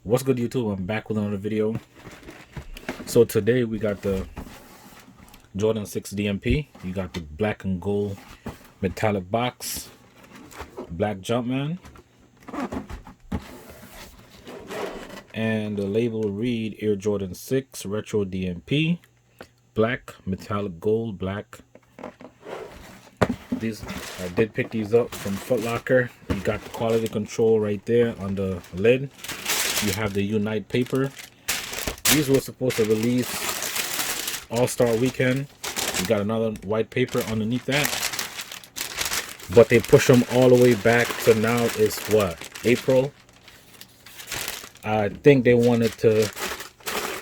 What's good, YouTube? I'm back with another video. So today we got the Jordan 6 DMP. You got the black and gold metallic box, black Jumpman, and the label read Air Jordan 6 Retro DMP, black metallic gold black. These I did pick these up from Foot Locker. You got the quality control right there on the lid. You have the Unite paper. These were supposed to release All-Star Weekend. You got another white paper underneath that, but they push them all the way back to now is what, April. I think they wanted to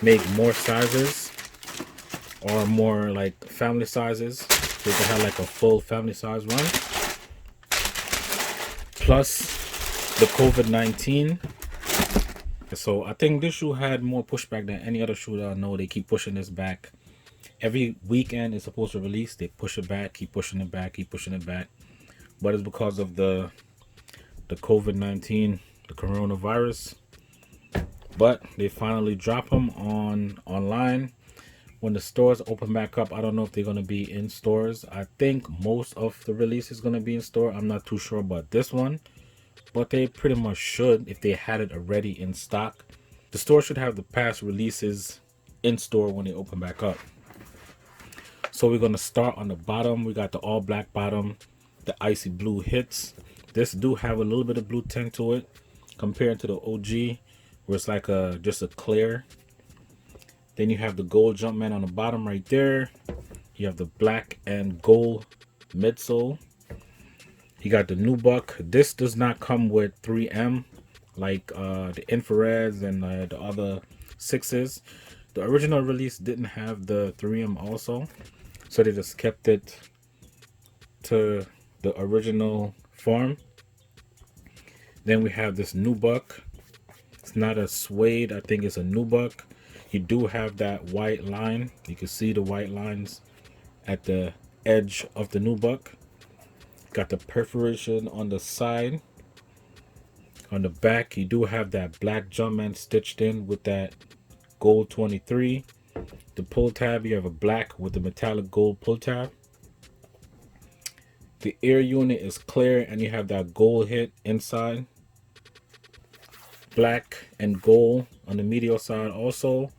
make more sizes or more like family sizes, so they can have like a full family size run. Plus the COVID-19. So I think this shoe had more pushback than any other shoe that I know. They keep pushing this back. Every weekend it's supposed to release, they push it back, keep pushing it back, keep pushing it back. But it's because of the COVID-19, the coronavirus. But they finally drop them online when the stores open back up. I don't know if they're going to be in stores. I think most of the release is going to be in store. I'm not too sure about this one, but they pretty much should if they had it already in stock. The store should have the past releases in store when they open back up. So we're going to start on the bottom. We got the all black bottom, the icy blue hits. This do have a little bit of blue tint to it compared to the OG, where it's like just a clear. Then you have the gold Jumpman on the bottom right there. You have the black and gold midsole. You got the nubuck. This does not come with 3M like the infrareds and the other 6s. The original release didn't have the 3M also, so they just kept it to the original form. Then we have this nubuck. It's not a suede, I think it's a nubuck. You do have that white line. You can see the white lines at the edge of the nubuck. Got the perforation on the side. On the back, you do have that black Jumpman stitched in with that gold 23. The pull tab, you have a black with the metallic gold pull tab. The air unit is clear and you have that gold hit inside. Black and gold on the medial side also.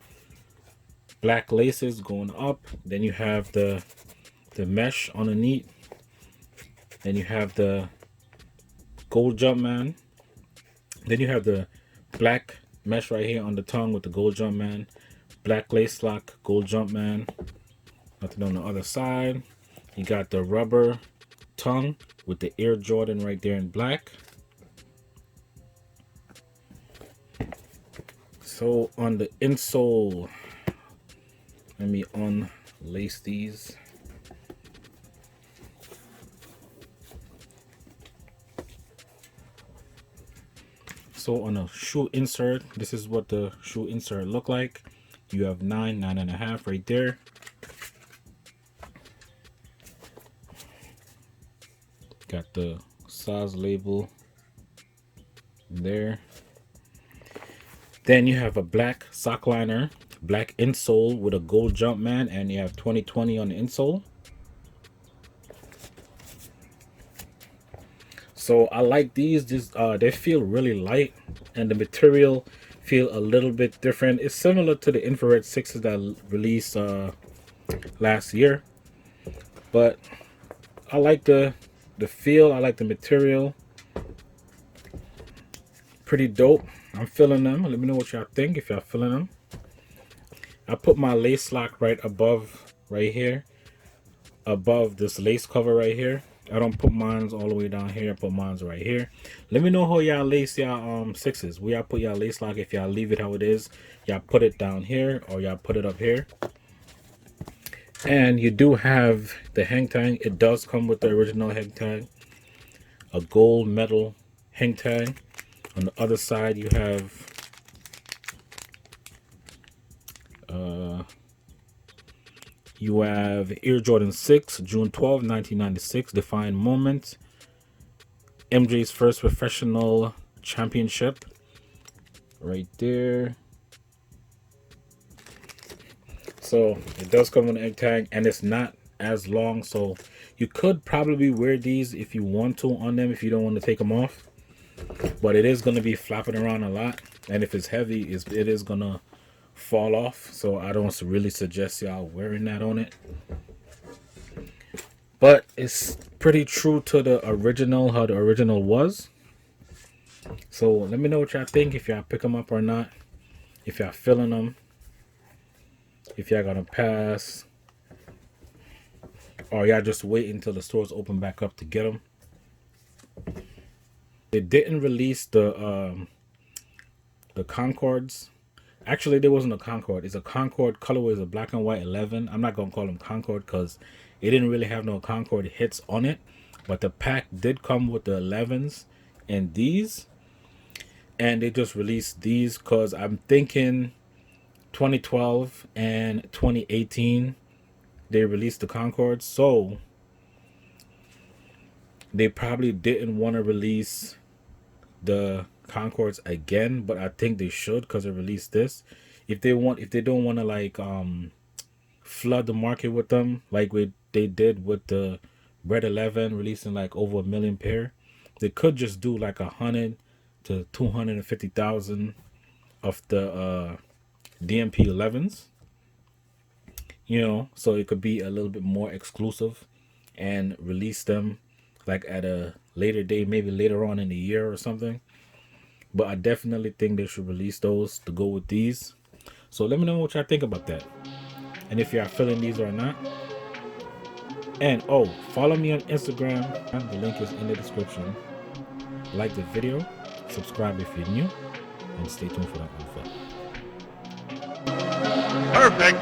Black laces going up. Then you have the mesh underneath. Then you have the gold Jumpman. Then you have the black mesh right here on the tongue with the gold Jumpman. Black lace lock, gold Jumpman. Nothing on the other side. You got the rubber tongue with the Air Jordan right there in black. So on the insole, let me unlace these. So on a shoe insert, this is what the shoe insert look like. You have 9.5 right there. Got the size label there. Then you have a black sock liner, black insole with a gold Jumpman, and you have 2020 on the insole. So I like these. They feel really light, and the material feel a little bit different. It's similar to the infrared 6s that released last year, but I like the feel. I like the material. Pretty dope. I'm feeling them. Let me know what y'all think if y'all feeling them. I put my lace lock right above, right here, above this lace cover right here. I don't put mines all the way down here. I put mines right here. Let me know how y'all lace y'all 6s. Where y'all put y'all lace lock. If y'all leave it how it is, y'all put it down here or y'all put it up here. And you do have the hang tag. It does come with the original hang tag, a gold metal hang tag. On the other side, you have Air Jordan 6, June 12, 1996, defined moment. MJ's first professional championship. right there. So it does come with an egg tag, and it's not as long, so you could probably wear these if you want to on them, if you don't want to take them off. But it is going to be flapping around a lot, and if it's heavy, it is going to fall off. So I don't really suggest y'all wearing that on it. But it's pretty true to the original, how the original was. So let me know what y'all think, if y'all pick them up or not, if y'all feeling them, if y'all gonna pass, or y'all just wait until the stores open back up to get them. They didn't release the Concords. Actually, there wasn't a Concord. It's a Concord colorway. It's a black and white 11. I'm not gonna call them Concord because it didn't really have no Concord hits on it. But the pack did come with the 11s and these, and they just released these because I'm thinking 2012 and 2018 they released the Concords, so they probably didn't want to release the Concords again, but I think they should because they released this. If they don't want to like flood the market with them like they did with the Red 11, releasing like over 1 million pair, they could just do like 100 to 250,000 of the DMP 11s, you know, so it could be a little bit more exclusive and release them like at a later date, maybe later on in the year or something. But I definitely think they should release those to go with these. So let me know what y'all think about that, and if y'all feeling these or not. And oh, follow me on Instagram. The link is in the description. Like the video, subscribe if you're new, and stay tuned for that info. Perfect.